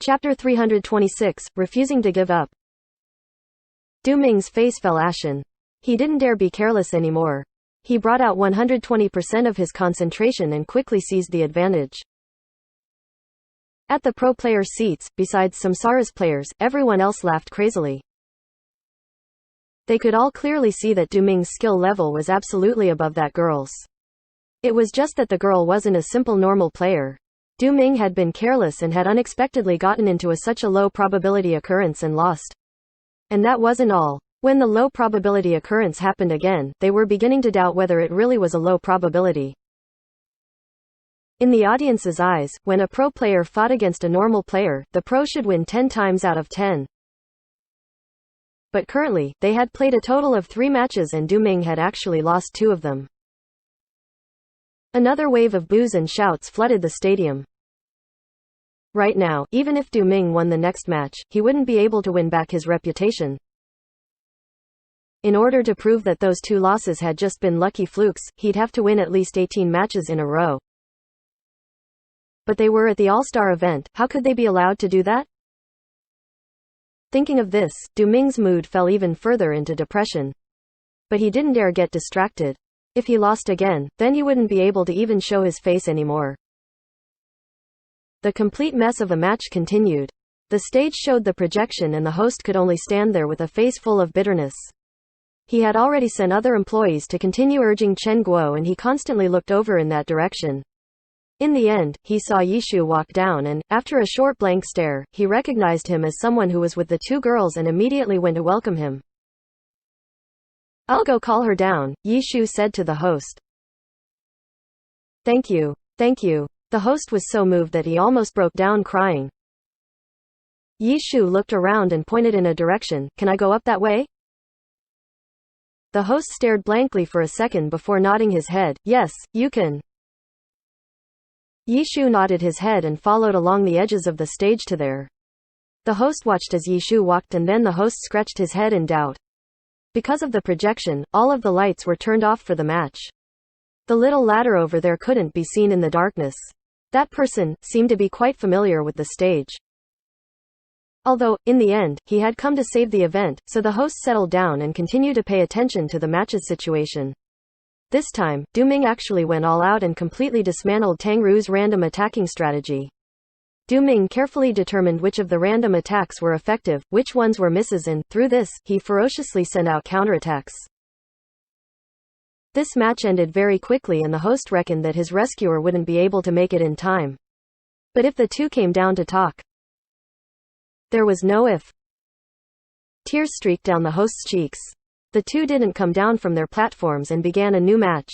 Chapter 326, Refusing to Give Up. Du Ming's face fell ashen. He didn't dare be careless anymore. He brought out 120% of his concentration and quickly seized the advantage. At the pro player seats, besides some Samsara's players, everyone else laughed crazily. They could all clearly see that Du Ming's skill level was absolutely above that girl's. It was just that the girl wasn't a simple normal player. Du Ming had been careless and had unexpectedly gotten into such a low probability occurrence and lost. And that wasn't all. When the low probability occurrence happened again, they were beginning to doubt whether it really was a low probability. In the audience's eyes, when a pro player fought against a normal player, the pro should win 10 times out of 10. But currently, they had played a total of 3 matches and Du Ming had actually lost 2 of them. Another wave of boos and shouts flooded the stadium. Right now, even if Du Ming won the next match, he wouldn't be able to win back his reputation. In order to prove that those 2 losses had just been lucky flukes, he'd have to win at least 18 matches in a row. But they were at the All-Star event, how could they be allowed to do that? Thinking of this, Du Ming's mood fell even further into depression. But he didn't dare get distracted. If he lost again, then he wouldn't be able to even show his face anymore. The complete mess of a match continued. The stage showed the projection and the host could only stand there with a face full of bitterness. He had already sent other employees to continue urging Chen Guo and he constantly looked over in that direction. In the end, he saw Yishu walk down and, after a short blank stare, he recognized him as someone who was with the 2 girls and immediately went to welcome him. "I'll go call her down," Yishu said to the host. "Thank you. Thank you." The host was so moved that he almost broke down crying. Yishu looked around and pointed in a direction. "Can I go up that way?" The host stared blankly for a second before nodding his head. "Yes, you can." Yishu nodded his head and followed along the edges of the stage to there. The host watched as Yishu walked and then the host scratched his head in doubt. Because of the projection, all of the lights were turned off for the match. The little ladder over there couldn't be seen in the darkness. That person seemed to be quite familiar with the stage. Although, in the end, he had come to save the event, so the host settled down and continued to pay attention to the match's situation. This time, Du Ming actually went all out and completely dismantled Tang Ru's random attacking strategy. Du Ming carefully determined which of the random attacks were effective, which ones were misses and, through this, he ferociously sent out counterattacks. This match ended very quickly and the host reckoned that his rescuer wouldn't be able to make it in time. But if the 2 came down to talk, there was no if. Tears streaked down the host's cheeks. The 2 didn't come down from their platforms and began a new match.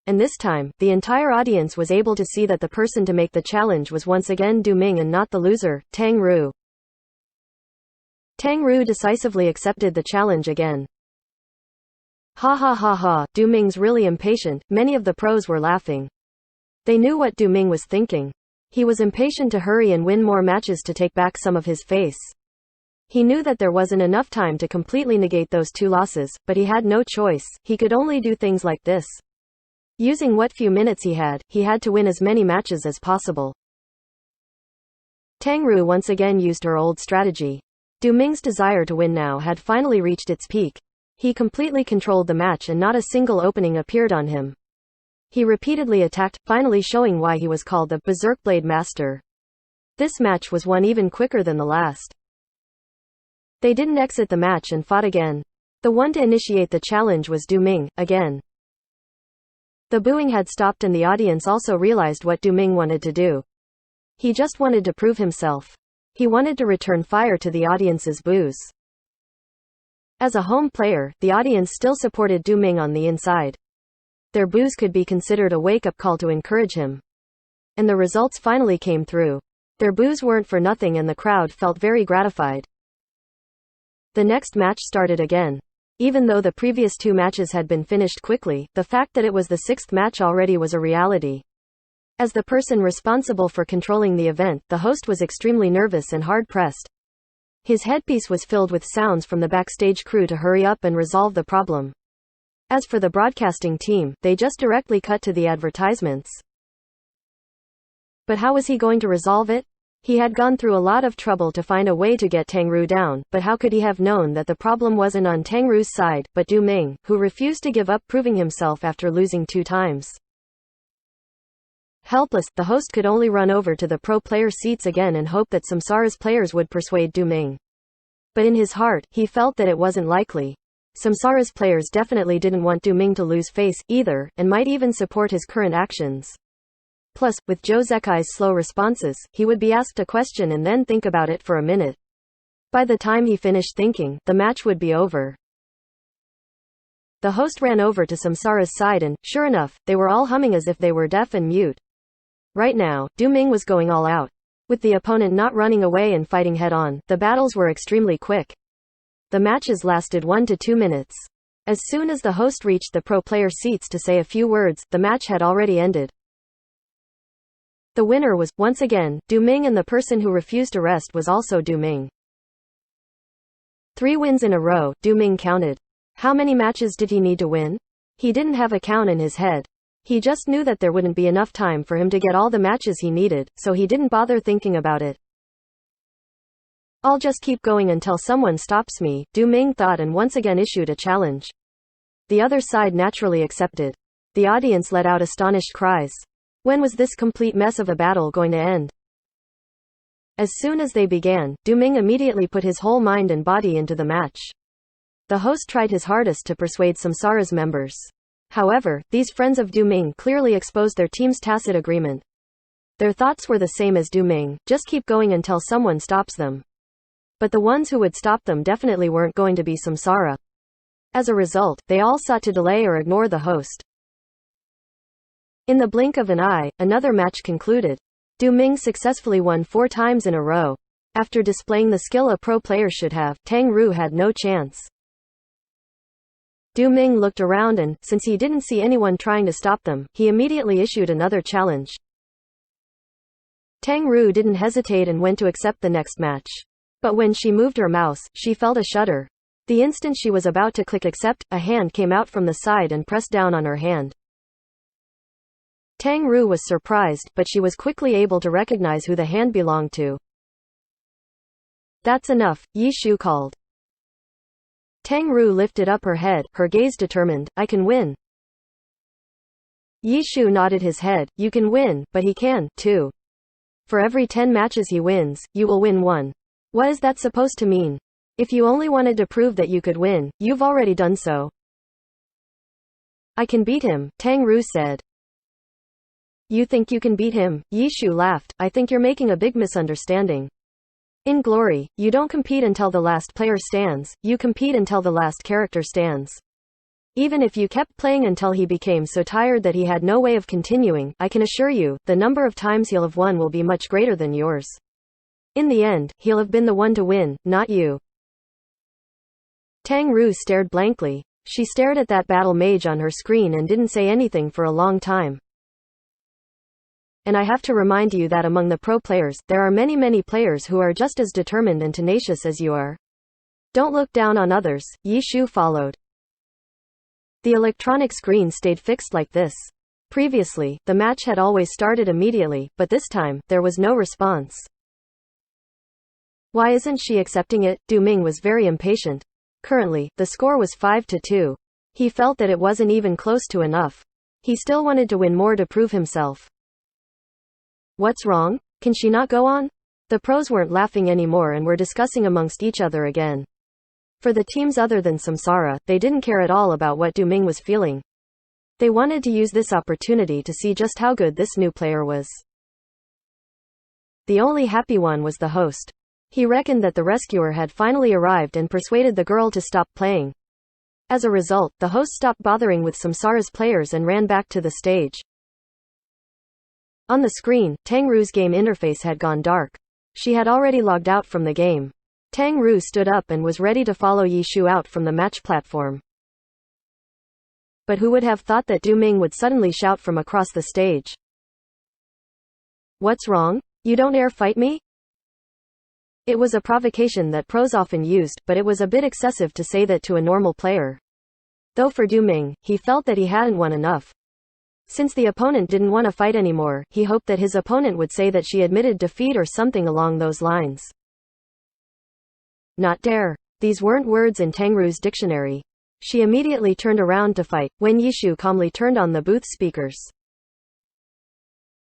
And this time, the entire audience was able to see that the person to make the challenge was once again Du Ming and not the loser, Tang Ru. Tang Ru decisively accepted the challenge again. Ha ha ha ha, Du Ming's really impatient. Many of the pros were laughing. They knew what Du Ming was thinking. He was impatient to hurry and win more matches to take back some of his face. He knew that there wasn't enough time to completely negate those 2 losses, but he had no choice. He could only do things like this. Using what few minutes he had to win as many matches as possible. Tang Ru once again used her old strategy. Du Ming's desire to win now had finally reached its peak. He completely controlled the match and not a single opening appeared on him. He repeatedly attacked, finally showing why he was called the Berserk Blade Master. This match was won even quicker than the last. They didn't exit the match and fought again. The one to initiate the challenge was Du Ming, again. The booing had stopped and the audience also realized what Du Ming wanted to do. He just wanted to prove himself. He wanted to return fire to the audience's boos. As a home player, the audience still supported Du Ming on the inside. Their boos could be considered a wake-up call to encourage him. And the results finally came through. Their boos weren't for nothing and the crowd felt very gratified. The next match started again. Even though the previous 2 matches had been finished quickly, the fact that it was the 6th match already was a reality. As the person responsible for controlling the event, the host was extremely nervous and hard-pressed. His headpiece was filled with sounds from the backstage crew to hurry up and resolve the problem. As for the broadcasting team, they just directly cut to the advertisements. But how was he going to resolve it? He had gone through a lot of trouble to find a way to get Tang Ru down, but how could he have known that the problem wasn't on Tang Ru's side, but Du Ming, who refused to give up, proving himself after losing 2 times. Helpless, the host could only run over to the pro player seats again and hope that Samsara's players would persuade Du Ming. But in his heart, he felt that it wasn't likely. Samsara's players definitely didn't want Du Ming to lose face, either, and might even support his current actions. Plus, with Zhou Zekai's slow responses, he would be asked a question and then think about it for a minute. By the time he finished thinking, the match would be over. The host ran over to Samsara's side and, sure enough, they were all humming as if they were deaf and mute. Right now, Du Ming was going all out. With the opponent not running away and fighting head-on, the battles were extremely quick. The matches lasted 1 to 2 minutes. As soon as the host reached the pro player seats to say a few words, the match had already ended. The winner was, once again, Du Ming, and the person who refused to rest was also Du Ming. 3 wins in a row, Du Ming counted. How many matches did he need to win? He didn't have a count in his head. He just knew that there wouldn't be enough time for him to get all the matches he needed, so he didn't bother thinking about it. I'll just keep going until someone stops me, Du Ming thought, and once again issued a challenge. The other side naturally accepted. The audience let out astonished cries. When was this complete mess of a battle going to end? As soon as they began, Du Ming immediately put his whole mind and body into the match. The host tried his hardest to persuade Samsara's members. However, these friends of Du Ming clearly exposed their team's tacit agreement. Their thoughts were the same as Du Ming, just keep going until someone stops them. But the ones who would stop them definitely weren't going to be Samsara. As a result, they all sought to delay or ignore the host. In the blink of an eye, another match concluded. Du Ming successfully won 4 times in a row. After displaying the skill a pro player should have, Tang Ru had no chance. Du Ming looked around and, since he didn't see anyone trying to stop them, he immediately issued another challenge. Tang Ru didn't hesitate and went to accept the next match. But when she moved her mouse, she felt a shudder. The instant she was about to click accept, a hand came out from the side and pressed down on her hand. Tang Ru was surprised, but she was quickly able to recognize who the hand belonged to. That's enough, Yi Shu called. Tang Ru lifted up her head, her gaze determined. I can win. Yi Shu nodded his head. You can win, but he can, too. For every 10 matches he wins, you will win 1. What is that supposed to mean? If you only wanted to prove that you could win, you've already done so. I can beat him, Tang Ru said. You think you can beat him? Yi Shu laughed. I think you're making a big misunderstanding. In Glory, you don't compete until the last player stands, you compete until the last character stands. Even if you kept playing until he became so tired that he had no way of continuing, I can assure you, the number of times he'll have won will be much greater than yours. In the end, he'll have been the one to win, not you. Tang Ru stared blankly. She stared at that battle mage on her screen and didn't say anything for a long time. And I have to remind you that among the pro players, there are many players who are just as determined and tenacious as you are. Don't look down on others, Yi Shu followed. The electronic screen stayed fixed like this. Previously, the match had always started immediately, but this time, there was no response. Why isn't she accepting it? Du Ming was very impatient. Currently, the score was 5-2. He felt that it wasn't even close to enough. He still wanted to win more to prove himself. What's wrong? Can she not go on? The pros weren't laughing anymore and were discussing amongst each other again. For the teams other than Samsara, they didn't care at all about what Du Ming was feeling. They wanted to use this opportunity to see just how good this new player was. The only happy one was the host. He reckoned that the rescuer had finally arrived and persuaded the girl to stop playing. As a result, the host stopped bothering with Samsara's players and ran back to the stage. On the screen, Tang Ru's game interface had gone dark. She had already logged out from the game. Tang Ru stood up and was ready to follow Yi Shu out from the match platform. But who would have thought that Du Ming would suddenly shout from across the stage? What's wrong? You don't dare fight me? It was a provocation that pros often used, but it was a bit excessive to say that to a normal player. Though for Du Ming, he felt that he hadn't won enough. Since the opponent didn't want to fight anymore, he hoped that his opponent would say that she admitted defeat or something along those lines. Not dare. These weren't words in Tang Ru's dictionary. She immediately turned around to fight, when Yishu calmly turned on the booth speakers.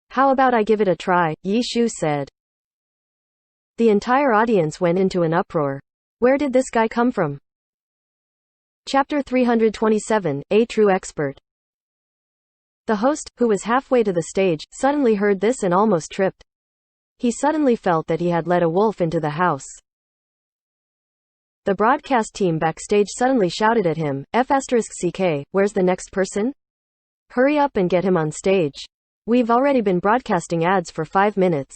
How about I give it a try, Yishu said. The entire audience went into an uproar. Where did this guy come from? Chapter 327, A True Expert. The host, who was halfway to the stage, suddenly heard this and almost tripped. He suddenly felt that he had let a wolf into the house. The broadcast team backstage suddenly shouted at him, F***CK, where's the next person? Hurry up and get him on stage. We've already been broadcasting ads for 5 minutes.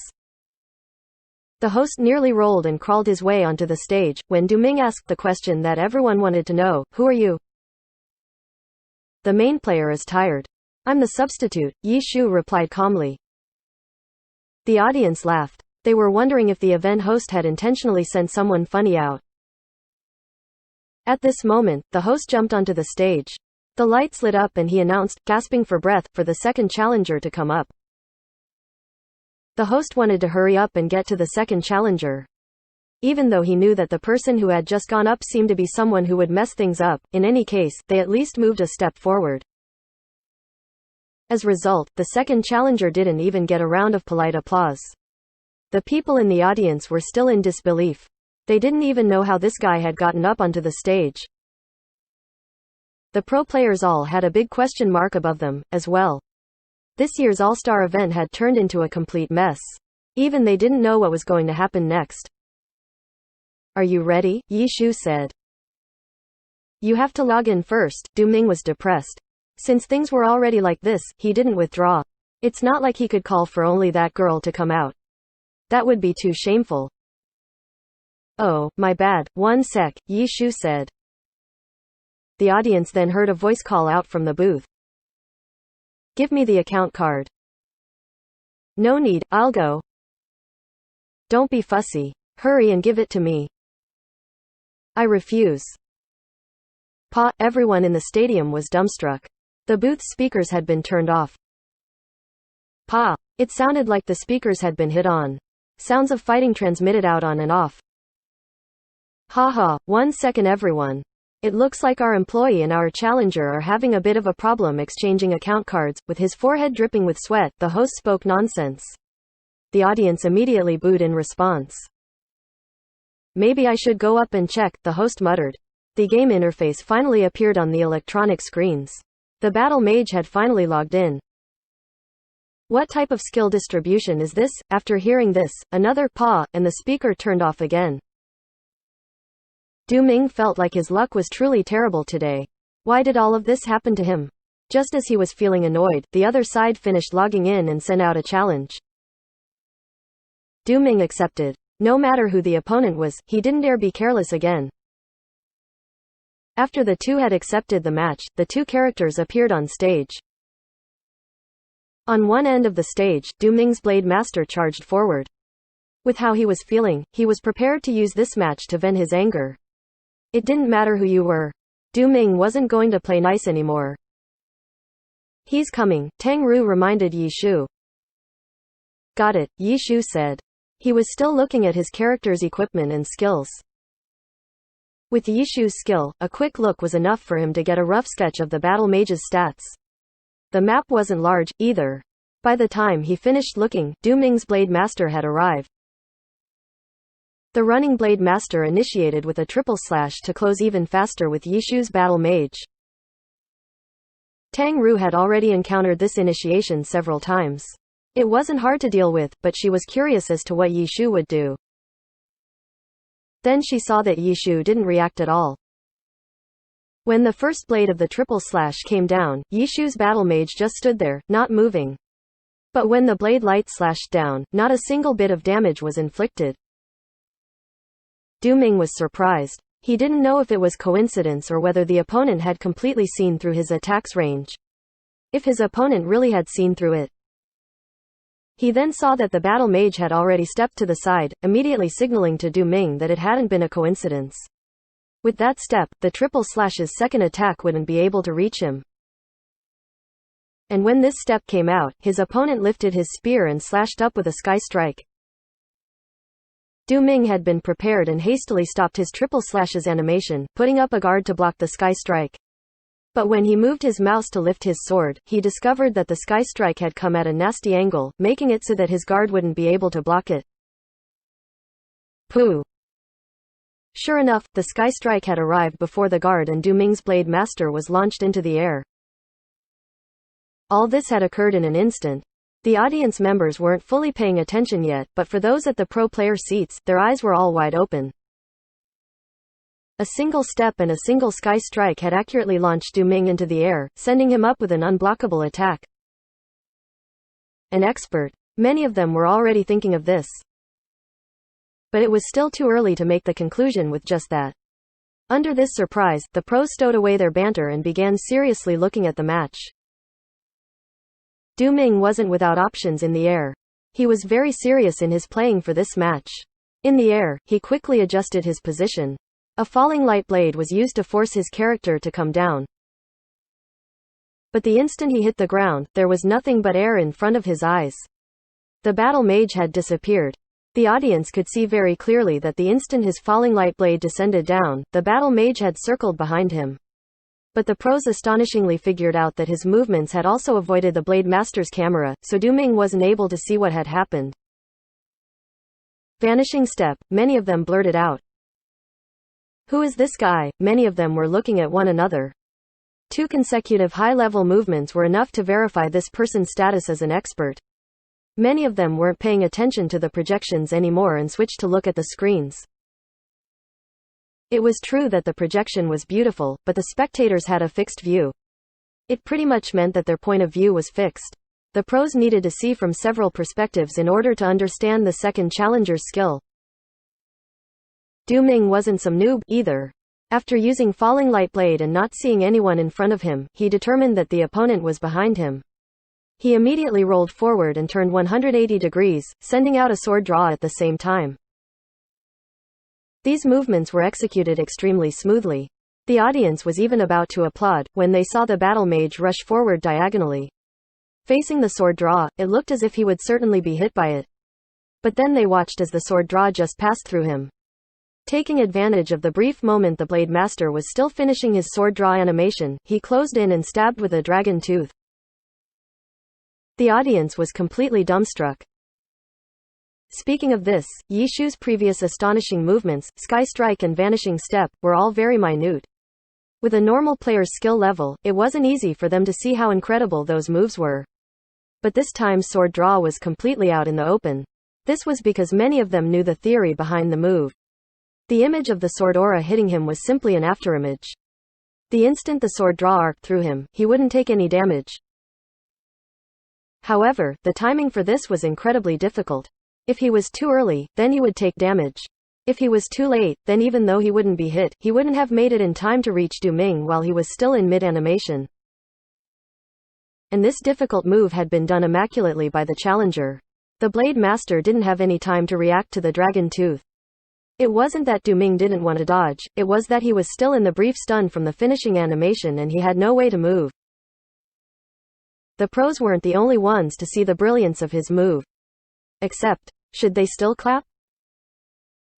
The host nearly rolled and crawled his way onto the stage, when Duming asked the question that everyone wanted to know, who are you? The main player is tired. I'm the substitute, Yishu replied calmly. The audience laughed. They were wondering if the event host had intentionally sent someone funny out. At this moment, the host jumped onto the stage. The lights lit up and he announced, gasping for breath, for the second challenger to come up. The host wanted to hurry up and get to the second challenger. Even though he knew that the person who had just gone up seemed to be someone who would mess things up, in any case, they at least moved a step forward. As a result, the second challenger didn't even get a round of polite applause. The people in the audience were still in disbelief. They didn't even know how this guy had gotten up onto the stage. The pro players all had a big question mark above them, as well. This year's All-Star event had turned into a complete mess. Even they didn't know what was going to happen next. Are you ready? Yishu said. You have to log in first. Duming was depressed. Since things were already like this, he didn't withdraw. It's not like he could call for only that girl to come out. That would be too shameful. Oh, my bad, 1 sec, Yishu said. The audience then heard a voice call out from the booth. Give me the account card. No need, I'll go. Don't be fussy. Hurry and give it to me. I refuse. Everyone in the stadium was dumbstruck. The booth speakers had been turned off. It sounded like the speakers had been hit on. Sounds of fighting transmitted out on and off. Haha, 1 second everyone. It looks like our employee and our challenger are having a bit of a problem exchanging account cards. With his forehead dripping with sweat, the host spoke nonsense. The audience immediately booed in response. Maybe I should go up and check, the host muttered. The game interface finally appeared on the electronic screens. The battle mage had finally logged in. What type of skill distribution is this? After hearing this, another and the speaker turned off again. Duming felt like his luck was truly terrible today. Why did all of this happen to him? Just as he was feeling annoyed, the other side finished logging in and sent out a challenge. Duming accepted. No matter who the opponent was, he didn't dare be careless again. After the two had accepted the match, the two characters appeared on stage. On one end of the stage, Duming's Blade Master charged forward. With how he was feeling, he was prepared to use this match to vent his anger. It didn't matter who you were. Duming wasn't going to play nice anymore. He's coming, Tang Ru reminded Yishu. Got it, Yishu said. He was still looking at his character's equipment and skills. With Yishu's skill, a quick look was enough for him to get a rough sketch of the battle mage's stats. The map wasn't large, either. By the time he finished looking, Duming's Blade Master had arrived. The running Blade Master initiated with a triple slash to close even faster with Yishu's battle mage. Tang Ru had already encountered this initiation several times. It wasn't hard to deal with, but she was curious as to what Yishu would do. Then she saw that Yishu didn't react at all. When the first blade of the triple slash came down, Yishu's battle mage just stood there, not moving. But when the blade light slashed down, not a single bit of damage was inflicted. Duming was surprised. He didn't know if it was coincidence or whether the opponent had completely seen through his attack's range. If his opponent really had seen through it. He then saw that the battle mage had already stepped to the side, immediately signaling to Duming that it hadn't been a coincidence. With that step, the triple slash's second attack wouldn't be able to reach him. And when this step came out, his opponent lifted his spear and slashed up with a sky strike. Du Ming had been prepared and hastily stopped his triple slashes animation, putting up a guard to block the sky strike. But when he moved his mouse to lift his sword, he discovered that the sky strike had come at a nasty angle, making it so that his guard wouldn't be able to block it. Pooh! Sure enough, the sky strike had arrived before the guard and Du Ming's blade master was launched into the air. All this had occurred in an instant. The audience members weren't fully paying attention yet, but for those at the pro player seats, their eyes were all wide open. A single step and a single sky strike had accurately launched Du Ming into the air, sending him up with an unblockable attack. An expert. Many of them were already thinking of this. But it was still too early to make the conclusion with just that. Under this surprise, the pros stowed away their banter and began seriously looking at the match. Du Ming wasn't without options in the air. He was very serious in his playing for this match. In the air, he quickly adjusted his position. A falling light blade was used to force his character to come down. But the instant he hit the ground, there was nothing but air in front of his eyes. The battle mage had disappeared. The audience could see very clearly that the instant his falling light blade descended down, the battle mage had circled behind him. But the pros astonishingly figured out that his movements had also avoided the blade master's camera, so Du Ming wasn't able to see what had happened. Vanishing step, many of them blurted out. Who is this guy? Many of them were looking at one another. 2 consecutive high-level movements were enough to verify this person's status as an expert. Many of them weren't paying attention to the projections anymore and switched to look at the screens. It was true that the projection was beautiful, but the spectators had a fixed view. It pretty much meant that their point of view was fixed. The pros needed to see from several perspectives in order to understand the second challenger's skill. Du Ming wasn't some noob, either. After using falling light blade and not seeing anyone in front of him, he determined that the opponent was behind him. He immediately rolled forward and turned 180 degrees, sending out a sword draw at the same time. These movements were executed extremely smoothly. The audience was even about to applaud, when they saw the battle mage rush forward diagonally. Facing the sword draw, it looked as if he would certainly be hit by it. But then they watched as the sword draw just passed through him. Taking advantage of the brief moment the blade master was still finishing his sword draw animation, he closed in and stabbed with a dragon tooth. The audience was completely dumbstruck. Speaking of this, Yi Shu's previous astonishing movements, Sky Strike and Vanishing Step, were all very minute. With a normal player's skill level, it wasn't easy for them to see how incredible those moves were. But this time's sword draw was completely out in the open. This was because many of them knew the theory behind the move. The image of the sword aura hitting him was simply an afterimage. The instant the sword draw arced through him, he wouldn't take any damage. However, the timing for this was incredibly difficult. If he was too early, then he would take damage. If he was too late, then even though he wouldn't be hit, he wouldn't have made it in time to reach Du Ming while he was still in mid-animation. And this difficult move had been done immaculately by the challenger. The blade master didn't have any time to react to the dragon tooth. It wasn't that Du Ming didn't want to dodge, it was that he was still in the brief stun from the finishing animation and he had no way to move. The pros weren't the only ones to see the brilliance of his move. Except, should they still clap?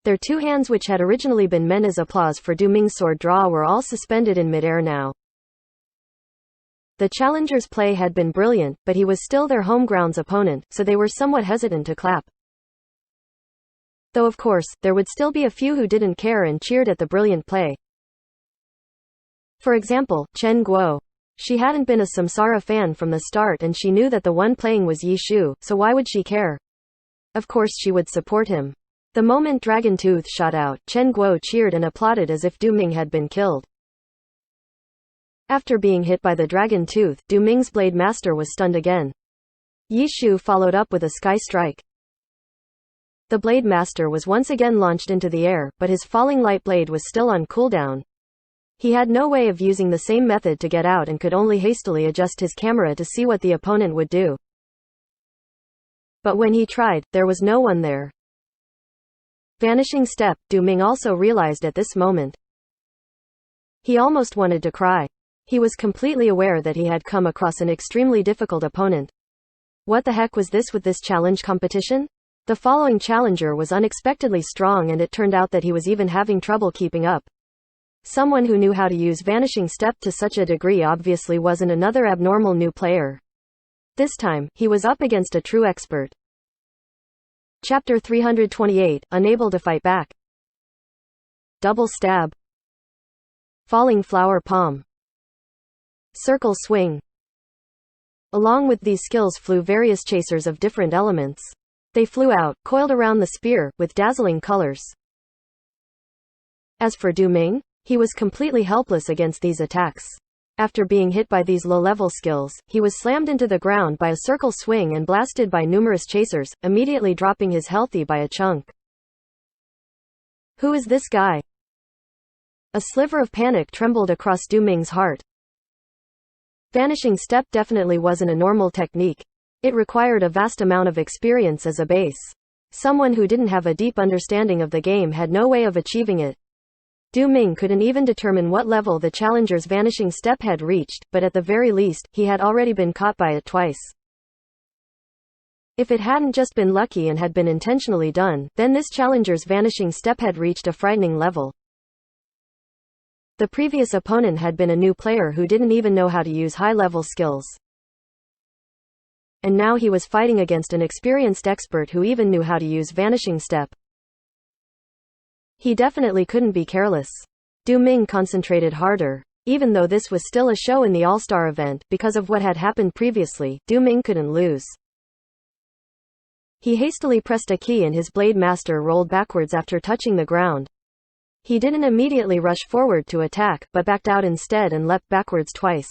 Their 2 hands, which had originally been meant as applause for Du Ming's sword draw, were all suspended in midair now. The challenger's play had been brilliant, but he was still their home ground's opponent, so they were somewhat hesitant to clap. Though of course, there would still be a few who didn't care and cheered at the brilliant play. For example, Chen Guo. She hadn't been a Samsara fan from the start and she knew that the one playing was Yi Shu, so why would she care? Of course she would support him. The moment Dragon Tooth shot out, Chen Guo cheered and applauded as if Du Ming had been killed. After being hit by the Dragon Tooth, Du Ming's blade master was stunned again. Yi Shu followed up with a sky strike. The blade master was once again launched into the air, but his falling light blade was still on cooldown. He had no way of using the same method to get out and could only hastily adjust his camera to see what the opponent would do. But when he tried, there was no one there. Vanishing step, Du Ming also realized at this moment. He almost wanted to cry. He was completely aware that he had come across an extremely difficult opponent. What the heck was this with this challenge competition? The following challenger was unexpectedly strong, and it turned out that he was even having trouble keeping up. Someone who knew how to use Vanishing Step to such a degree obviously wasn't another abnormal new player. This time, he was up against a true expert. Chapter 328, Unable to Fight Back. Double Stab. Falling Flower Palm. Circle Swing. Along with these skills flew various chasers of different elements. They flew out, coiled around the spear, with dazzling colors. As for Du Ming, he was completely helpless against these attacks. After being hit by these low-level skills, he was slammed into the ground by a circle swing and blasted by numerous chasers, immediately dropping his health by a chunk. Who is this guy? A sliver of panic trembled across Du Ming's heart. Vanishing Step definitely wasn't a normal technique. It required a vast amount of experience as a base. Someone who didn't have a deep understanding of the game had no way of achieving it. Du Ming couldn't even determine what level the challenger's Vanishing Step had reached, but at the very least, he had already been caught by it twice. If it hadn't just been lucky and had been intentionally done, then this challenger's Vanishing Step had reached a frightening level. The previous opponent had been a new player who didn't even know how to use high-level skills. And now he was fighting against an experienced expert who even knew how to use Vanishing Step. He definitely couldn't be careless. Du Ming concentrated harder. Even though this was still a show in the All-Star event, because of what had happened previously, Du Ming couldn't lose. He hastily pressed a key and his Blade Master rolled backwards after touching the ground. He didn't immediately rush forward to attack, but backed out instead and leapt backwards twice.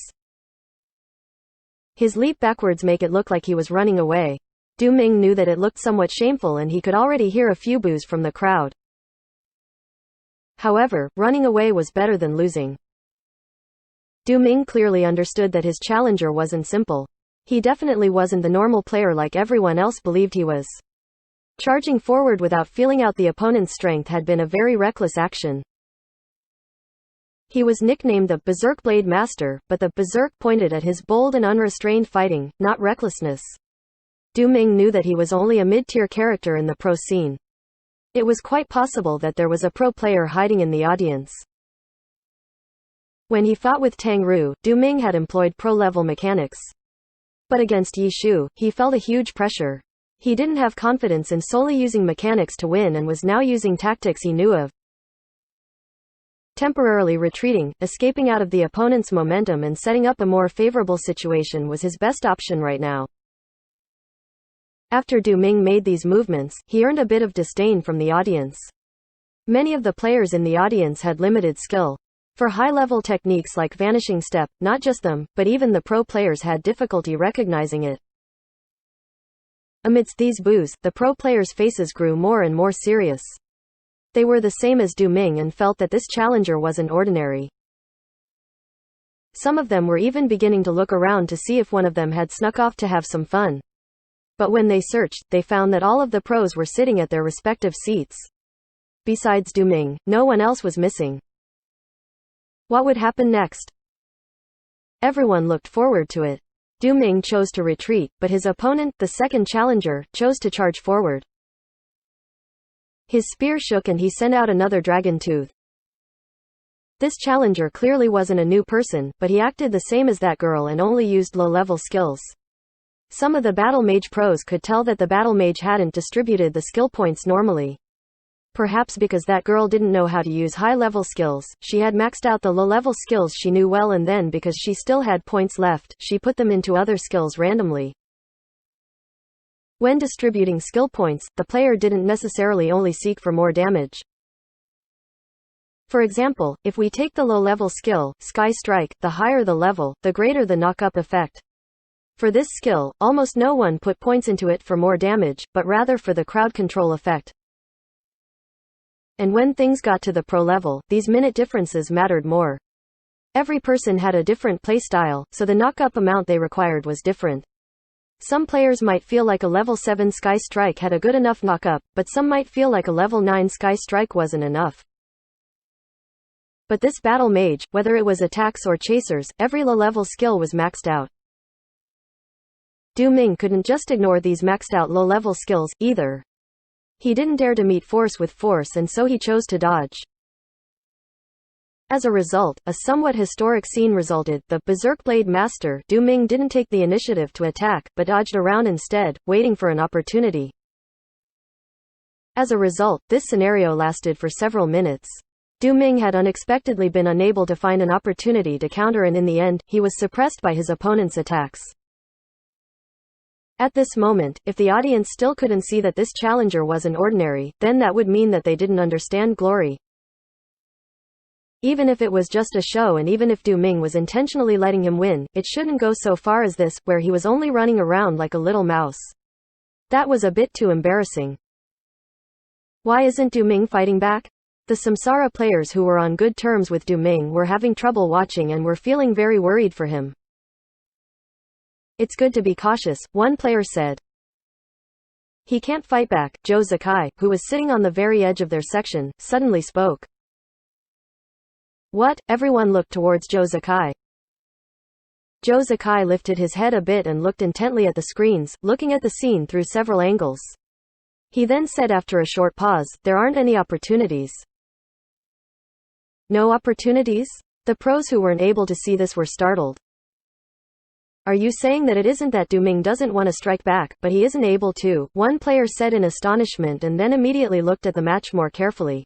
His leap backwards made it look like he was running away. Du Ming knew that it looked somewhat shameful and he could already hear a few boos from the crowd. However, running away was better than losing. Du Ming clearly understood that his challenger wasn't simple. He definitely wasn't the normal player like everyone else believed he was. Charging forward without feeling out the opponent's strength had been a very reckless action. He was nicknamed the Berserk Blade Master, but the Berserk pointed at his bold and unrestrained fighting, not recklessness. Du Ming knew that he was only a mid-tier character in the pro scene. It was quite possible that there was a pro player hiding in the audience. When he fought with Tang Ru, Du Ming had employed pro-level mechanics. But against Yi Shu, he felt a huge pressure. He didn't have confidence in solely using mechanics to win and was now using tactics he knew of. Temporarily retreating, escaping out of the opponent's momentum and setting up a more favorable situation was his best option right now. After Du Ming made these movements, he earned a bit of disdain from the audience. Many of the players in the audience had limited skill. For high-level techniques like Vanishing Step, not just them, but even the pro players had difficulty recognizing it. Amidst these boos, the pro players' faces grew more and more serious. They were the same as Du Ming and felt that this challenger wasn't ordinary. Some of them were even beginning to look around to see if one of them had snuck off to have some fun. But when they searched, they found that all of the pros were sitting at their respective seats. Besides Du Ming, no one else was missing. What would happen next? Everyone looked forward to it. Du Ming chose to retreat, but his opponent, the second challenger, chose to charge forward. His spear shook and he sent out another dragon tooth. This challenger clearly wasn't a new person, but he acted the same as that girl and only used low-level skills. Some of the Battle Mage pros could tell that the Battle Mage hadn't distributed the skill points normally. Perhaps because that girl didn't know how to use high-level skills, she had maxed out the low-level skills she knew well, and then because she still had points left, she put them into other skills randomly. When distributing skill points, the player didn't necessarily only seek for more damage. For example, if we take the low-level skill, Sky Strike, the higher the level, the greater the knock-up effect. For this skill, almost no one put points into it for more damage, but rather for the crowd control effect. And when things got to the pro level, these minute differences mattered more. Every person had a different playstyle, so the knock-up amount they required was different. Some players might feel like a level 7 Sky Strike had a good enough knock-up, but some might feel like a level 9 Sky Strike wasn't enough. But this battle mage, whether it was attacks or chasers, every low-level skill was maxed out. Du Ming couldn't just ignore these maxed out low-level skills, either. He didn't dare to meet force with force, and so he chose to dodge. As a result, a somewhat historic scene resulted. The Berserk Blade Master, Du Ming, didn't take the initiative to attack, but dodged around instead, waiting for an opportunity. As a result, this scenario lasted for several minutes. Du Ming had unexpectedly been unable to find an opportunity to counter, and in the end, he was suppressed by his opponent's attacks. At this moment, if the audience still couldn't see that this challenger wasn't ordinary, then that would mean that they didn't understand glory. Even if it was just a show, and even if Du Ming was intentionally letting him win, it shouldn't go so far as this, where he was only running around like a little mouse. That was a bit too embarrassing. Why isn't Du Ming fighting back? The Samsara players who were on good terms with Du Ming were having trouble watching and were feeling very worried for him. It's good to be cautious, one player said. He can't fight back. Joe Zakai, who was sitting on the very edge of their section, suddenly spoke. What? Everyone looked towards Joe Zakai. Joe Zakai lifted his head a bit and looked intently at the screens, looking at the scene through several angles. He then said after a short pause, there aren't any opportunities. No opportunities? The pros who weren't able to see this were startled. Are you saying that it isn't that Du Ming doesn't want to strike back, but he isn't able to? One player said in astonishment, and then immediately looked at the match more carefully.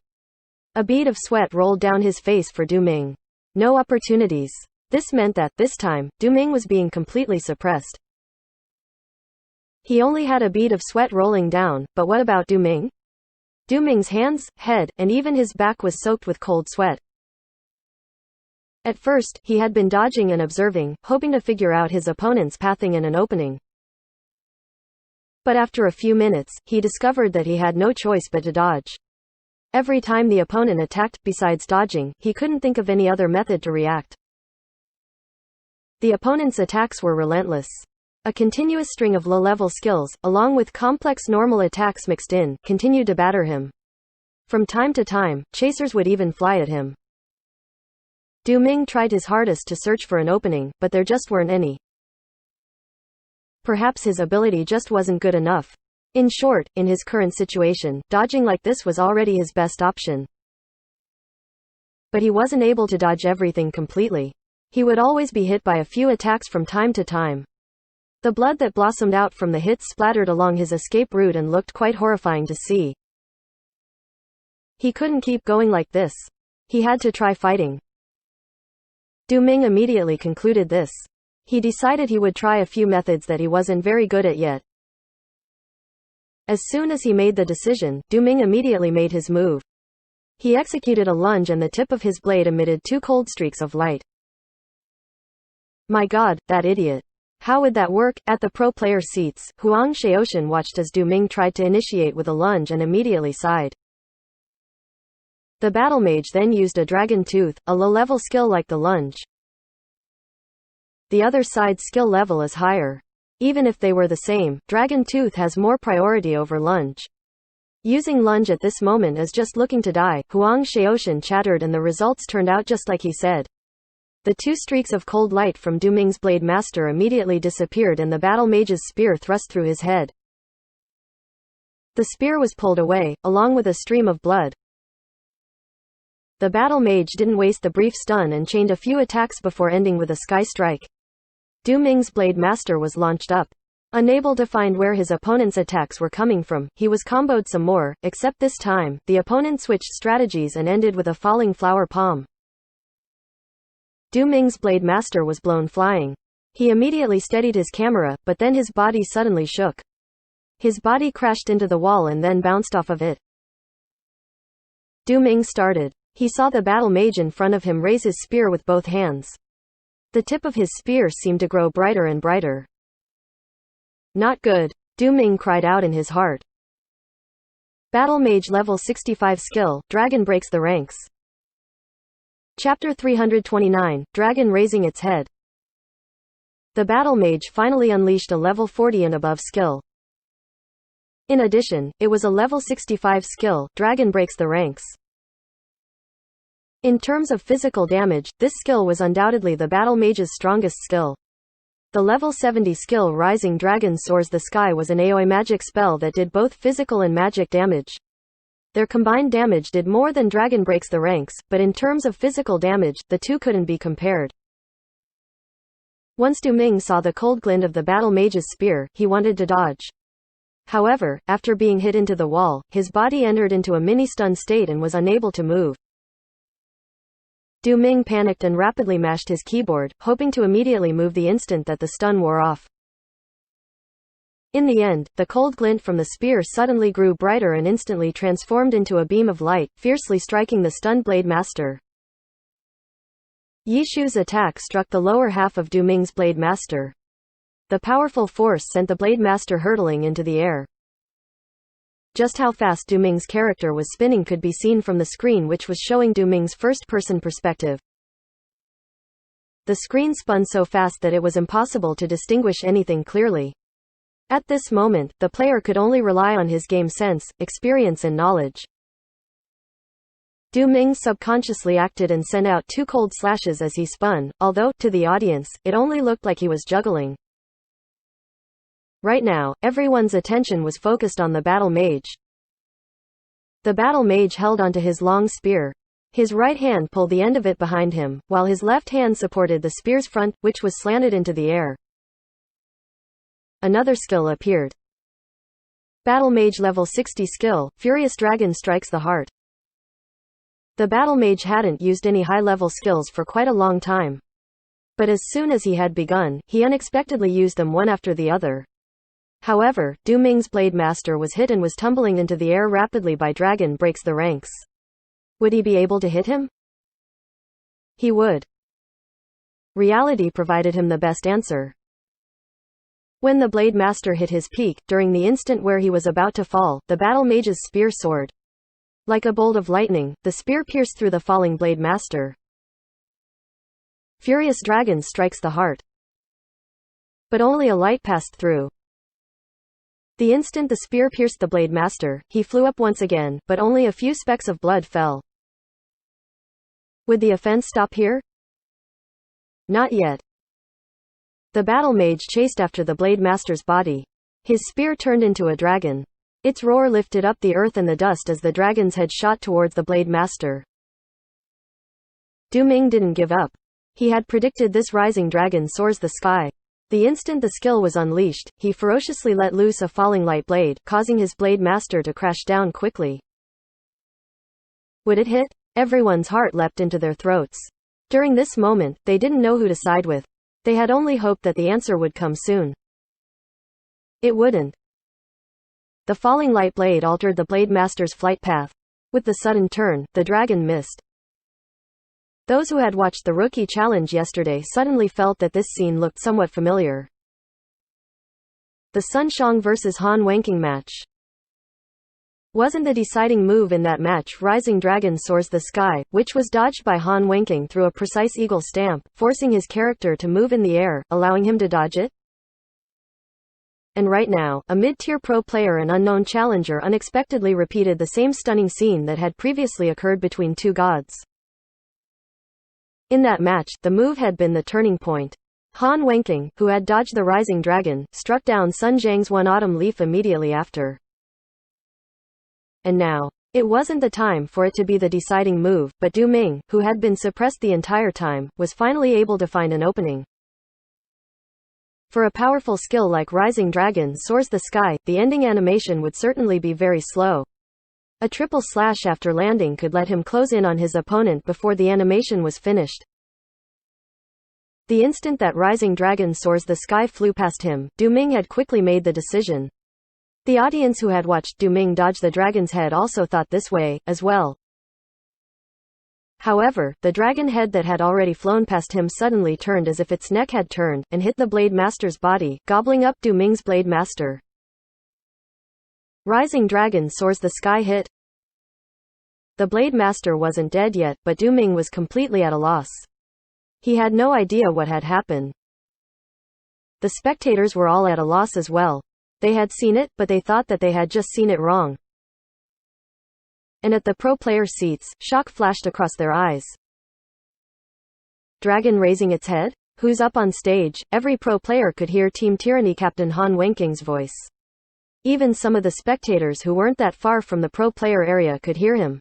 A bead of sweat rolled down his face for Du Ming. No opportunities. This meant that, this time, Du Ming was being completely suppressed. He only had a bead of sweat rolling down, but what about Du Ming? Du Ming's hands, head, and even his back was soaked with cold sweat. At first, he had been dodging and observing, hoping to figure out his opponent's pathing and an opening. But after a few minutes, he discovered that he had no choice but to dodge. Every time the opponent attacked, besides dodging, he couldn't think of any other method to react. The opponent's attacks were relentless. A continuous string of low-level skills, along with complex normal attacks mixed in, continued to batter him. From time to time, chasers would even fly at him. Du Ming tried his hardest to search for an opening, but there just weren't any. Perhaps his ability just wasn't good enough. In short, in his current situation, dodging like this was already his best option. But he wasn't able to dodge everything completely. He would always be hit by a few attacks from time to time. The blood that blossomed out from the hits splattered along his escape route and looked quite horrifying to see. He couldn't keep going like this. He had to try fighting. Du Ming immediately concluded this. He decided he would try a few methods that he wasn't very good at yet. As soon as he made the decision, Du Ming immediately made his move. He executed a lunge and the tip of his blade emitted 2 cold streaks of light. My God, that idiot. How would that work? At the pro player seats, Huang Shaoshan watched as Du Ming tried to initiate with a lunge and immediately sighed. The battle mage then used a dragon tooth, a low-level skill like the lunge. The other side's skill level is higher. Even if they were the same, Dragon Tooth has more priority over lunge. Using lunge at this moment is just looking to die, Huang Shaoshan chattered, and the results turned out just like he said. The 2 streaks of cold light from Du Ming's Blade Master immediately disappeared and the battle mage's spear thrust through his head. The spear was pulled away, along with a stream of blood. The battle mage didn't waste the brief stun and chained a few attacks before ending with a sky strike. Du Ming's Blade Master was launched up. Unable to find where his opponent's attacks were coming from, he was comboed some more, except this time, the opponent switched strategies and ended with a falling flower palm. Du Ming's Blade Master was blown flying. He immediately steadied his camera, but then his body suddenly shook. His body crashed into the wall and then bounced off of it. Du Ming started. He saw the battle mage in front of him raise his spear with both hands. The tip of his spear seemed to grow brighter and brighter. Not good. Du Ming cried out in his heart. Battle Mage level 65 skill, Dragon breaks the ranks. Chapter 329, Dragon raising its head. The Battle Mage finally unleashed a level 40 and above skill. In addition, it was a level 65 skill, Dragon breaks the ranks. In terms of physical damage, this skill was undoubtedly the battle mage's strongest skill. The level 70 skill Rising Dragon Soars the Sky was an AoE magic spell that did both physical and magic damage. Their combined damage did more than Dragon Breaks the Ranks, but in terms of physical damage, the two couldn't be compared. Once Du Ming saw the cold glint of the battle mage's spear, he wanted to dodge. However, after being hit into the wall, his body entered into a mini-stun state and was unable to move. Du Ming panicked and rapidly mashed his keyboard, hoping to immediately move the instant that the stun wore off. In the end, the cold glint from the spear suddenly grew brighter and instantly transformed into a beam of light, fiercely striking the stunned Blade Master. Yi Shu's attack struck the lower half of Du Ming's Blade Master. The powerful force sent the Blade Master hurtling into the air. Just how fast Du Ming's character was spinning could be seen from the screen, which was showing Du Ming's first-person perspective. The screen spun so fast that it was impossible to distinguish anything clearly. At this moment, the player could only rely on his game sense, experience and knowledge. Du Ming subconsciously acted and sent out two cold slashes as he spun, although, to the audience, it only looked like he was juggling. Right now, everyone's attention was focused on the battle mage. The battle mage held onto his long spear. His right hand pulled the end of it behind him, while his left hand supported the spear's front, which was slanted into the air. Another skill appeared. Battle Mage level 60 skill, Furious Dragon Strikes the Heart. The battle mage hadn't used any high-level skills for quite a long time. But as soon as he had begun, he unexpectedly used them one after the other. However, Du Ming's Blade Master was hit and was tumbling into the air rapidly by Dragon Breaks the Ranks. Would he be able to hit him? He would. Reality provided him the best answer. When the Blade Master hit his peak, during the instant where he was about to fall, the battle mage's spear soared. Like a bolt of lightning, the spear pierced through the falling Blade Master. Furious Dragon Strikes the Heart. But only a light passed through. The instant the spear pierced the Blade Master, he flew up once again, but only a few specks of blood fell. Would the offense stop here? Not yet. The battle mage chased after the Blade Master's body. His spear turned into a dragon. Its roar lifted up the earth and the dust as the dragon's head shot towards the Blade Master. Du Ming didn't give up. He had predicted this Rising Dragon Soars the Sky. The instant the skill was unleashed, he ferociously let loose a falling light blade, causing his Blade Master to crash down quickly. Would it hit? Everyone's heart leapt into their throats. During this moment, they didn't know who to side with. They had only hoped that the answer would come soon. It wouldn't. The falling light blade altered the Blade Master's flight path. With the sudden turn, the dragon missed. Those who had watched the Rookie Challenge yesterday suddenly felt that this scene looked somewhat familiar. The Sun Shang vs Han Wenking match. Wasn't the deciding move in that match Rising Dragon Soars the Sky, which was dodged by Han Wenking through a precise eagle stamp, forcing his character to move in the air, allowing him to dodge it? And right now, a mid-tier pro player and unknown challenger unexpectedly repeated the same stunning scene that had previously occurred between two gods. In that match, the move had been the turning point. Han Wenking, who had dodged the Rising Dragon, struck down Sun Zhang's One Autumn Leaf immediately after. And now, it wasn't the time for it to be the deciding move, but Du Ming, who had been suppressed the entire time, was finally able to find an opening. For a powerful skill like Rising Dragon Soars the Sky, the ending animation would certainly be very slow. A triple slash after landing could let him close in on his opponent before the animation was finished. The instant that Rising Dragon Soars the Sky flew past him, Du Ming had quickly made the decision. The audience who had watched Du Ming dodge the dragon's head also thought this way, as well. However, the dragon head that had already flown past him suddenly turned as if its neck had turned, and hit the Blade Master's body, gobbling up Du Ming's Blade Master. Rising Dragon Soars the Sky hit. The Blade Master wasn't dead yet, but Du Ming was completely at a loss. He had no idea what had happened. The spectators were all at a loss as well. They had seen it, but they thought that they had just seen it wrong. And at the pro player seats, shock flashed across their eyes. Dragon raising its head? Who's up on stage? Every pro player could hear Team Tyranny captain Han Wenking's voice. Even some of the spectators who weren't that far from the pro player area could hear him.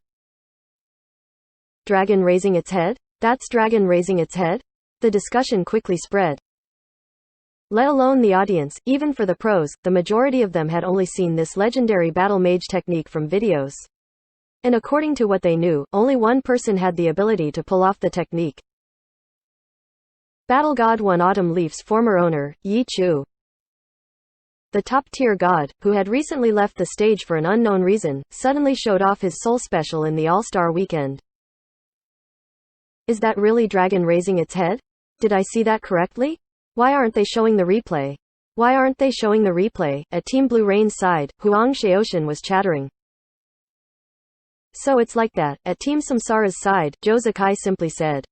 Dragon raising its head? That's Dragon raising its head? The discussion quickly spread. Let alone the audience, even for the pros, the majority of them had only seen this legendary battle mage technique from videos. And according to what they knew, only one person had the ability to pull off the technique. Battle God 1 Autumn Leaf's former owner, Yi Chu. The top-tier god, who had recently left the stage for an unknown reason, suddenly showed off his soul special in the All-Star Weekend. Is that really Dragon raising its head? Did I see that correctly? Why aren't they showing the replay? Why aren't they showing the replay? At Team Blue Rain's side, Huang Xiaoshan was chattering. So it's like that. At Team Samsara's side, Zhou Zikai simply said.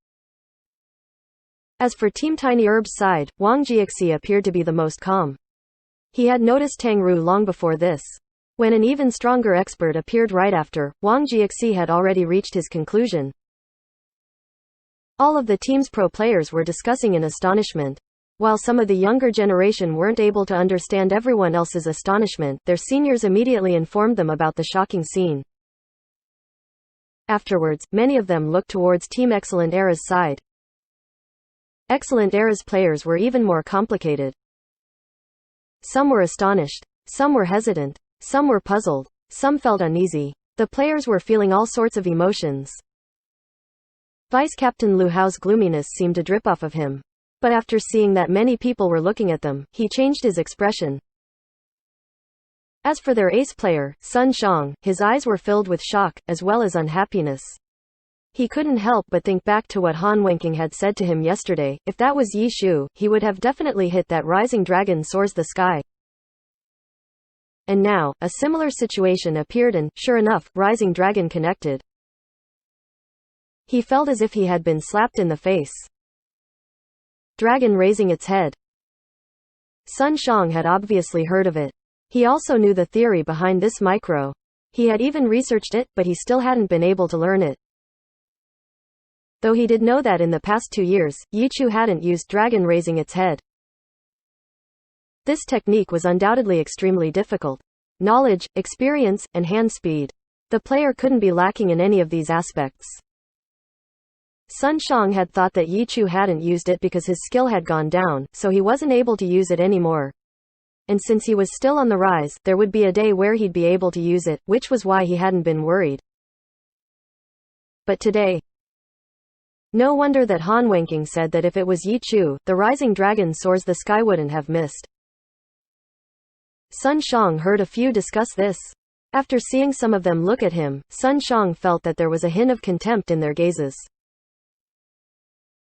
As for Team Tiny Herb's side, Wang Jiaxi appeared to be the most calm. He had noticed Tang Ru long before this. When an even stronger expert appeared right after, Wang Jiaxi had already reached his conclusion. All of the team's pro players were discussing in astonishment. While some of the younger generation weren't able to understand everyone else's astonishment, their seniors immediately informed them about the shocking scene. Afterwards, many of them looked towards Team Excellent Era's side. Excellent Era's players were even more complicated. Some were astonished. Some were hesitant. Some were puzzled. Some felt uneasy. The players were feeling all sorts of emotions. Vice Captain Lu Hao's gloominess seemed to drip off of him. But after seeing that many people were looking at them, he changed his expression. As for their ace player, Sun Shang, his eyes were filled with shock, as well as unhappiness. He couldn't help but think back to what Han Wenking had said to him yesterday. If that was Yi Shu, he would have definitely hit that rising dragon soars the sky. And now, a similar situation appeared and, sure enough, rising dragon connected. He felt as if he had been slapped in the face. Dragon raising its head. Sun Shang had obviously heard of it. He also knew the theory behind this micro. He had even researched it, but he still hadn't been able to learn it. Though he did know that in the past 2 years, Yi Chu hadn't used dragon raising its head. This technique was undoubtedly extremely difficult. Knowledge, experience, and hand speed. The player couldn't be lacking in any of these aspects. Sun Shang had thought that Yi Chu hadn't used it because his skill had gone down, so he wasn't able to use it anymore. And since he was still on the rise, there would be a day where he'd be able to use it, which was why he hadn't been worried. But today, no wonder that Han Wenking said that if it was Yi Chu, the rising dragon soars the sky wouldn't have missed. Sun Shang heard a few discuss this. After seeing some of them look at him, Sun Shang felt that there was a hint of contempt in their gazes.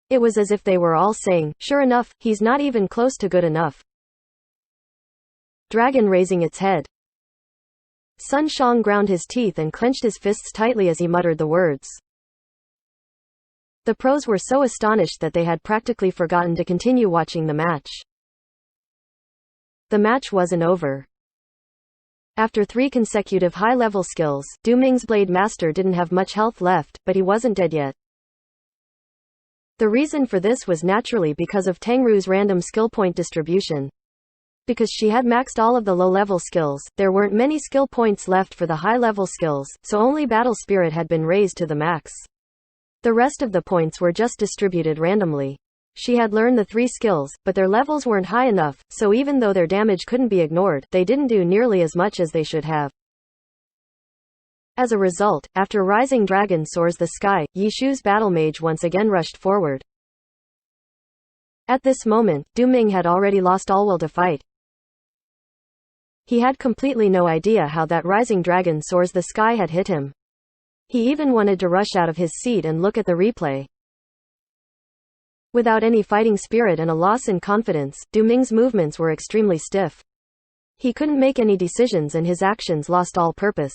It was as if they were all saying, sure enough, he's not even close to good enough. Dragon raising its head. Sun Shang ground his teeth and clenched his fists tightly as he muttered the words. The pros were so astonished that they had practically forgotten to continue watching the match. The match wasn't over. After 3 consecutive high-level skills, Du Ming's Blade Master didn't have much health left, but he wasn't dead yet. The reason for this was naturally because of Tang Ru's random skill point distribution. Because she had maxed all of the low-level skills, there weren't many skill points left for the high-level skills, so only Battle Spirit had been raised to the max. The rest of the points were just distributed randomly. She had learned the 3 skills, but their levels weren't high enough, so even though their damage couldn't be ignored, they didn't do nearly as much as they should have. As a result, after Rising Dragon soars the sky, Yi Shu's battle mage once again rushed forward. At this moment, Du Ming had already lost all will to fight. He had completely no idea how that Rising Dragon soars the sky had hit him. He even wanted to rush out of his seat and look at the replay. Without any fighting spirit and a loss in confidence, Du Ming's movements were extremely stiff. He couldn't make any decisions and his actions lost all purpose.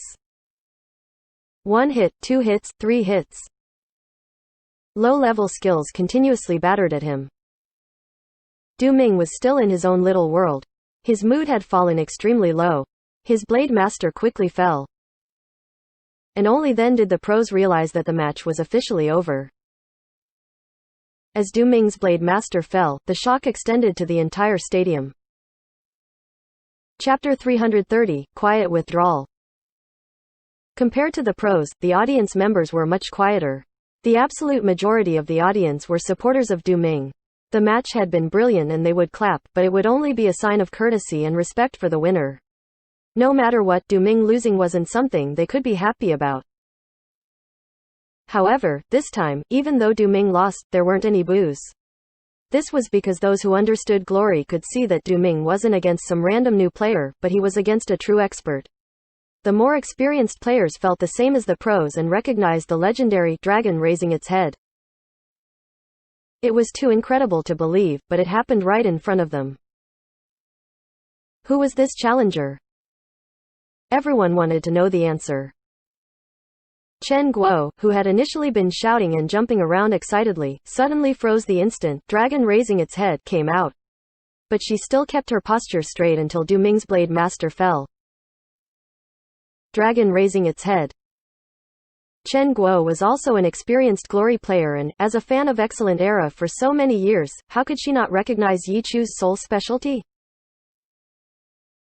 1 hit, 2 hits, 3 hits. Low-level skills continuously battered at him. Du Ming was still in his own little world. His mood had fallen extremely low. His Blade Master quickly fell. And only then did the pros realize that the match was officially over. As Du Ming's Blade Master fell, the shock extended to the entire stadium. Chapter 330, Quiet Withdrawal. Compared to the pros, the audience members were much quieter. The absolute majority of the audience were supporters of Du Ming. The match had been brilliant and they would clap, but it would only be a sign of courtesy and respect for the winner. No matter what, Du Ming losing wasn't something they could be happy about. However, this time, even though Du Ming lost, there weren't any boos. This was because those who understood glory could see that Du Ming wasn't against some random new player, but he was against a true expert. The more experienced players felt the same as the pros and recognized the legendary dragon raising its head. It was too incredible to believe, but it happened right in front of them. Who was this challenger? Everyone wanted to know the answer. Chen Guo, who had initially been shouting and jumping around excitedly, suddenly froze the instant dragon raising its head came out. But she still kept her posture straight until Du Ming's Blade Master fell. Dragon raising its head. Chen Guo was also an experienced glory player and, as a fan of Excellent Era for so many years, how could she not recognize Yi Chu's soul specialty?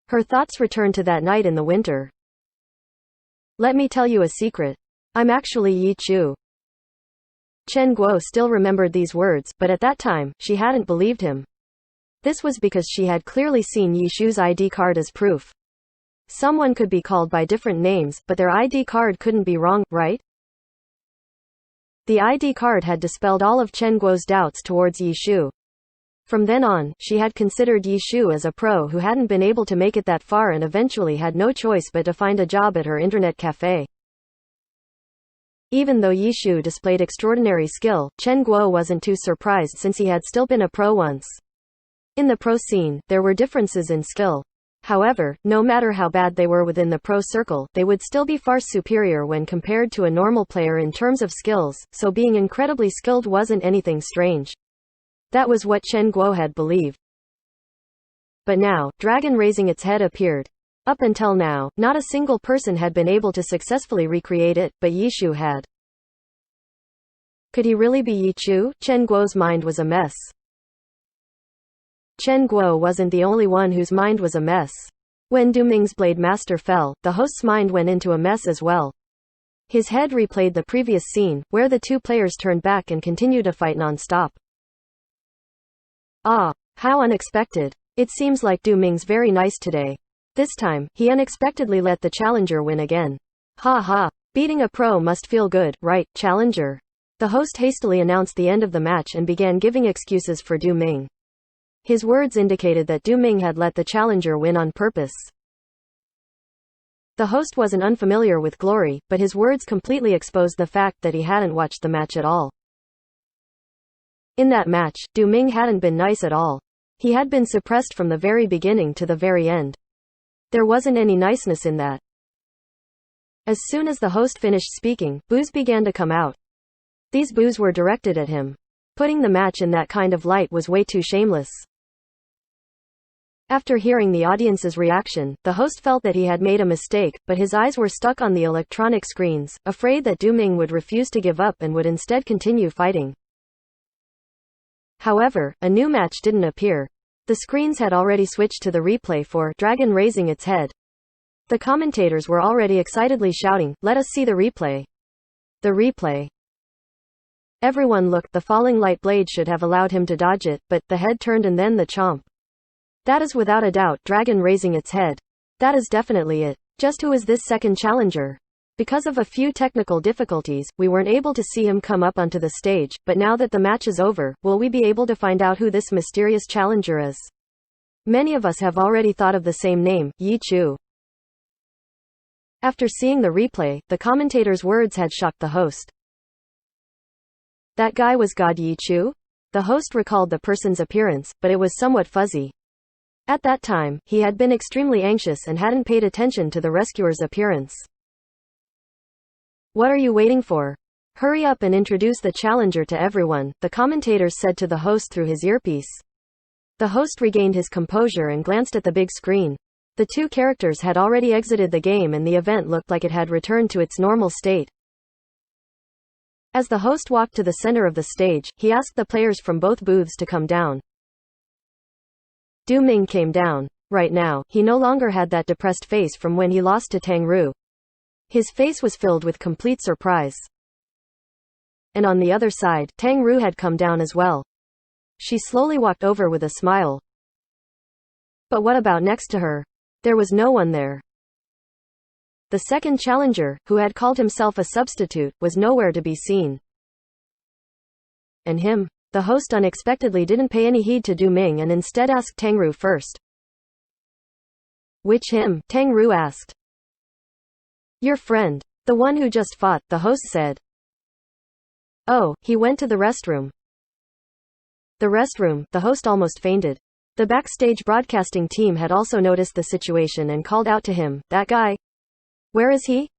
Her thoughts returned to that night in the winter. Let me tell you a secret. I'm actually Yi Chu. Chen Guo still remembered these words, but at that time, she hadn't believed him. This was because she had clearly seen Yi Chu's ID card as proof. Someone could be called by different names, but their ID card couldn't be wrong, right? The ID card had dispelled all of Chen Guo's doubts towards Yi Chu. From then on, she had considered Yi Chu as a pro who hadn't been able to make it that far and eventually had no choice but to find a job at her internet cafe. Even though Yi Chu displayed extraordinary skill, Chen Guo wasn't too surprised since he had still been a pro once. In the pro scene, there were differences in skill. However, no matter how bad they were within the pro circle, they would still be far superior when compared to a normal player in terms of skills, so being incredibly skilled wasn't anything strange. That was what Chen Guo had believed. But now, dragon raising its head appeared. Up until now, not a single person had been able to successfully recreate it, but Yi Chu had. Could he really be Yi Chu? Chen Guo's mind was a mess. Chen Guo wasn't the only one whose mind was a mess. When Du Ming's Blade Master fell, the host's mind went into a mess as well. His head replayed the previous scene, where the two players turned back and continued to fight non-stop. Ah, how unexpected. It seems like Du Ming's very nice today. This time, he unexpectedly let the challenger win again. Ha ha. Beating a pro must feel good, right, challenger? The host hastily announced the end of the match and began giving excuses for Du Ming. His words indicated that Du Ming had let the challenger win on purpose. The host wasn't unfamiliar with glory, but his words completely exposed the fact that he hadn't watched the match at all. In that match, Du Ming hadn't been nice at all. He had been suppressed from the very beginning to the very end. There wasn't any niceness in that. As soon as the host finished speaking, boos began to come out. These boos were directed at him. Putting the match in that kind of light was way too shameless. After hearing the audience's reaction, the host felt that he had made a mistake, but his eyes were stuck on the electronic screens, afraid that Du Ming would refuse to give up and would instead continue fighting. However, a new match didn't appear. The screens had already switched to the replay for dragon raising its head. The commentators were already excitedly shouting, "Let us see the replay." The replay. Everyone looked. The falling light blade should have allowed him to dodge it, but the head turned and then the chomp. That is without a doubt dragon raising its head. That is definitely it. Just who is this second challenger? Because of a few technical difficulties, we weren't able to see him come up onto the stage, but now that the match is over, will we be able to find out who this mysterious challenger is? Many of us have already thought of the same name, Yi Chu. After seeing the replay, the commentator's words had shocked the host. That guy was God Yi Chu? The host recalled the person's appearance, but it was somewhat fuzzy. At that time, he had been extremely anxious and hadn't paid attention to the rescuer's appearance. What are you waiting for? Hurry up and introduce the challenger to everyone, the commentators said to the host through his earpiece. The host regained his composure and glanced at the big screen. The two characters had already exited the game and the event looked like it had returned to its normal state. As the host walked to the center of the stage, he asked the players from both booths to come down. Du Ming came down. Right now, he no longer had that depressed face from when he lost to Tang Ru. His face was filled with complete surprise. And on the other side, Tang Ru had come down as well. She slowly walked over with a smile. But what about next to her? There was no one there. The second challenger, who had called himself a substitute, was nowhere to be seen. And him? The host unexpectedly didn't pay any heed to Du Ming and instead asked Tang Ru first. Which him? Tang Ru asked. Your friend. The one who just fought, the host said. Oh, he went to the restroom. The restroom, the host almost fainted. The backstage broadcasting team had also noticed the situation and called out to him, that guy. Where is he?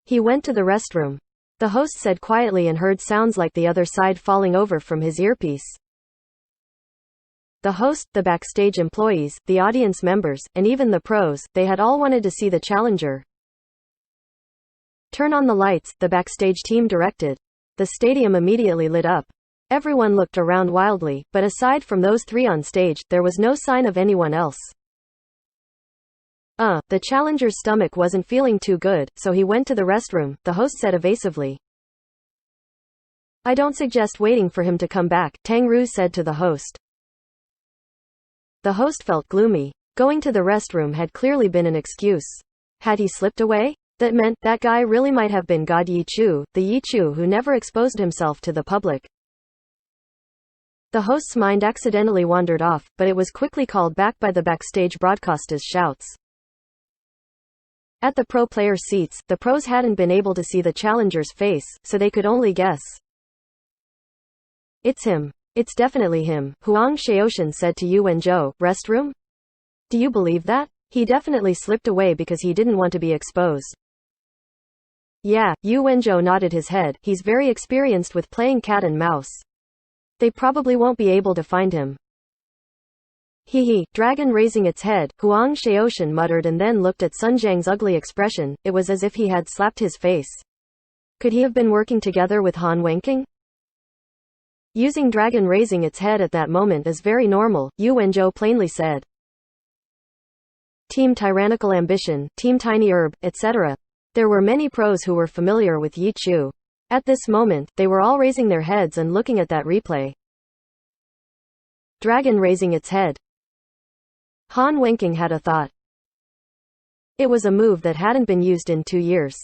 He went to the restroom. The host said quietly and heard sounds like the other side falling over from his earpiece. The host, the backstage employees, the audience members, and even the pros, they had all wanted to see the challenger. Turn on the lights, the backstage team directed. The stadium immediately lit up. Everyone looked around wildly, but aside from those three on stage, there was no sign of anyone else. The challenger's stomach wasn't feeling too good, so he went to the restroom, the host said evasively. I don't suggest waiting for him to come back, Tang Ru said to the host. The host felt gloomy. Going to the restroom had clearly been an excuse. Had he slipped away? That meant, that guy really might have been God Yi Chu, the Yi Chu who never exposed himself to the public. The host's mind accidentally wandered off, but it was quickly called back by the backstage broadcaster's shouts. At the pro player seats, the pros hadn't been able to see the challenger's face, so they could only guess. It's him. It's definitely him, Huang Xiaoshan said to Yu Wenzhou. Restroom? Do you believe that? He definitely slipped away because he didn't want to be exposed. Yeah, Yu Wenzhou nodded his head. He's very experienced with playing cat and mouse. They probably won't be able to find him. Hee, dragon raising its head, Huang Xiaoshan muttered and then looked at Sun Jiang's ugly expression. It was as if he had slapped his face. Could he have been working together with Han Wenqing? Using dragon raising its head at that moment is very normal, Yu Wenzhou plainly said. Team Tyrannical Ambition, Team Tiny Herb, etc. There were many pros who were familiar with Yi Chu. At this moment, they were all raising their heads and looking at that replay. Dragon raising its head. Han Wenqing had a thought. It was a move that hadn't been used in 2 years.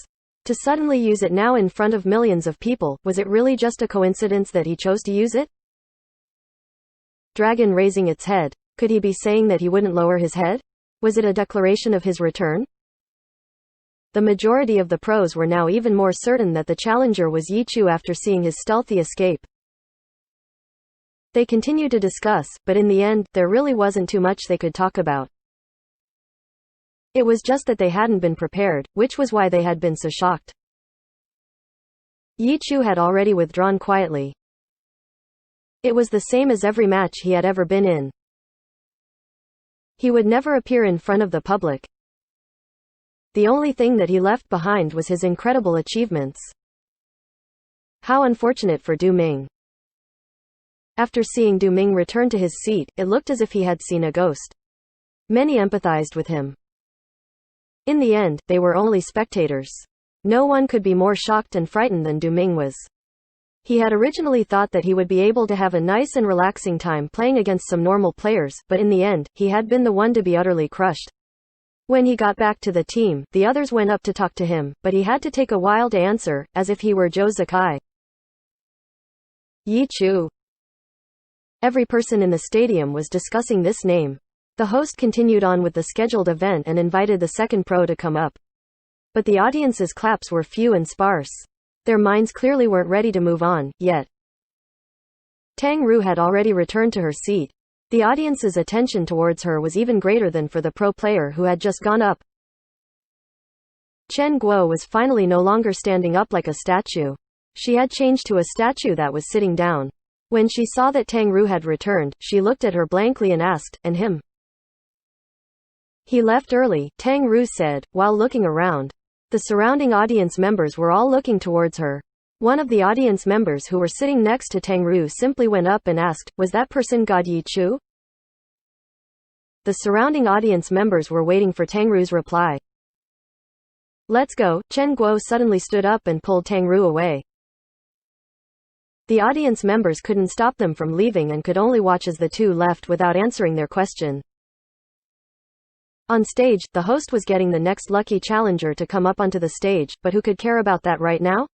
To suddenly use it now in front of millions of people, was it really just a coincidence that he chose to use it? Dragon raising its head. Could he be saying that he wouldn't lower his head? Was it a declaration of his return? The majority of the pros were now even more certain that the challenger was Yi Chu after seeing his stealthy escape. They continued to discuss, but in the end, there really wasn't too much they could talk about. It was just that they hadn't been prepared, which was why they had been so shocked. Yi Chu had already withdrawn quietly. It was the same as every match he had ever been in. He would never appear in front of the public. The only thing that he left behind was his incredible achievements. How unfortunate for Du Ming. After seeing Du Ming return to his seat, it looked as if he had seen a ghost. Many empathized with him. In the end, they were only spectators. No one could be more shocked and frightened than Du Ming was. He had originally thought that he would be able to have a nice and relaxing time playing against some normal players, but in the end, he had been the one to be utterly crushed. When he got back to the team, the others went up to talk to him, but he had to take a while to answer, as if he were Zhou Zikai. Yi Chu. Every person in the stadium was discussing this name. The host continued on with the scheduled event and invited the second pro to come up. But the audience's claps were few and sparse. Their minds clearly weren't ready to move on, yet. Tang Ru had already returned to her seat. The audience's attention towards her was even greater than for the pro player who had just gone up. Chen Guo was finally no longer standing up like a statue. She had changed to a statue that was sitting down. When she saw that Tang Ru had returned, she looked at her blankly and asked, and him? He left early, Tang Ru said, while looking around. The surrounding audience members were all looking towards her. One of the audience members who were sitting next to Tang Ru simply went up and asked, "Was that person God Yi Chu?" The surrounding audience members were waiting for Tang Ru's reply. "Let's go." Chen Guo suddenly stood up and pulled Tang Ru away. The audience members couldn't stop them from leaving and could only watch as the two left without answering their question. On stage, the host was getting the next lucky challenger to come up onto the stage, but who could care about that right now?